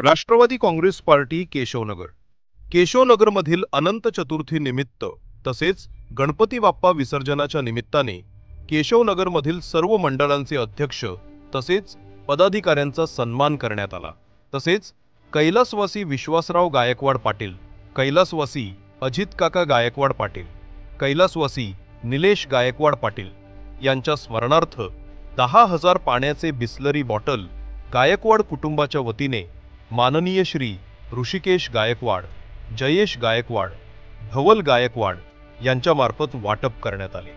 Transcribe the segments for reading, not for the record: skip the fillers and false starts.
Rashtrawadi Congress party केशवनगरमधील अनंत चतुर्थी निमित्त तसेच गणपती बाप्पा विसर्जनाच्या निमित्ताने केशवनगरमधील सर्व मंडळांचे अध्यक्ष तसेच पदाधिकाऱ्यांचा सन्मान करण्यात आला। तसेच कैलासवासी विश्वासराव गायकवाड पाटील, कैलासवासी अजित काका गायकवाड पाटील, कैलासवासी निलेश गायकवाड पाटील यांच्या स्मरणार्थ 10,000 पाण्याचे बिस्लरी बॉटल गायकवाड कुटुंबाच्या वतीने माननीय श्री ऋषिकेश गायकवाड, जयेश गायकवाड, धवल गायकवाड यांच्या मार्फत वाटप करण्यात आले।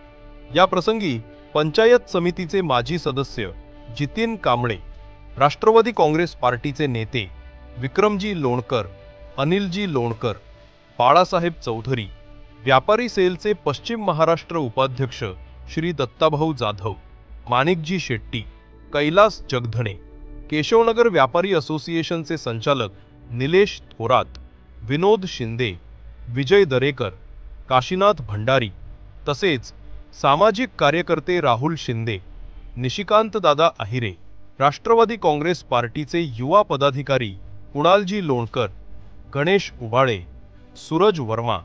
या प्रसंगी पंचायत समितीचे माजी सदस्य जितीन कांबळे, राष्ट्रवादी काँग्रेस पार्टीचे नेते विक्रमजी लोणकर, अनिलजी लोणकर, बाळासाहेब चौधरी, व्यापारी सेलचे पश्चिम महाराष्ट्र उपाध्यक्ष श्री दत्ताभाऊ जाधव, माणिकजी शेट्टी, कैलास जगधणे, केशवनगर व्यापारी असोसिएशनचे संचालक निलेश थोरात, विनोद शिंदे, विजय दरेकर, काशीनाथ भंडारी तसेच सामाजिक कार्यकर्ते राहुल शिंदे, निशिकांत दादा आहिरे, राष्ट्रवादी काँग्रेस पार्टीचे युवा पदाधिकारी कुणालजी लोणकर, गणेश उबाळे, सूरज वर्मा,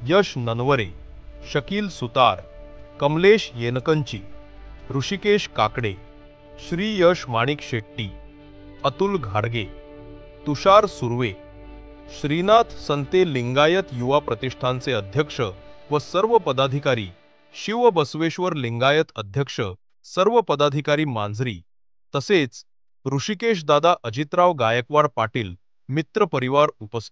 यश ननवरे, शकील सुतार, कमलेश येनकंची, ऋषिकेश काकडे, श्री यश माणिक शेट्टी, अतुल घाडगे, तुषार सुर्वे, श्रीनाथ संते लिंगायत युवा प्रतिष्ठानचे अध्यक्ष व सर्व पदाधिकारी, शिव बसवेश्वर लिंगायत अध्यक्ष सर्व पदाधिकारी मांजरी तसेच ऋषिकेश दादा अजितराव गायकवाड पाटील मित्र परिवार उपस्थित।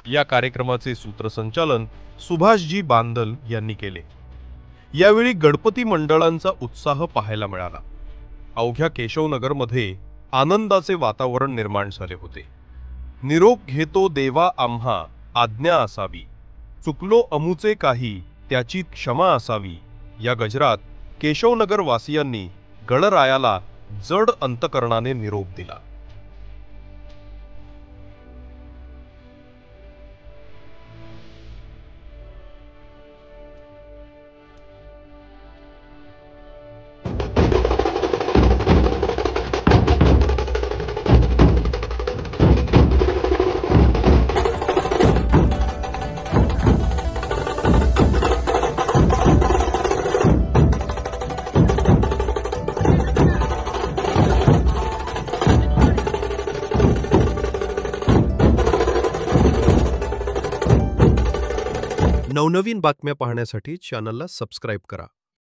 या कार्यक्रमाचे सूत्रसंचालन सुभाषजी बांदल यांनी केले। यावेळी गणपती मंडळांचा उत्साह पाहायला मिळाला। अवघ्या केशवनगरमध्ये आनंदाचे वातावरण निर्माण झाले होते। निरोप घेतो देवा आम्हा आज्ञा असावी, चुकलो अमुचे काही त्याची क्षमा असावी या गजरात केशवनगर वासियांनी गणरायाला जड अंतकरणाने निरोप दिला। नवनवीन बातम्या पाहण्यासाठी चॅनलला सबस्क्राइब करा।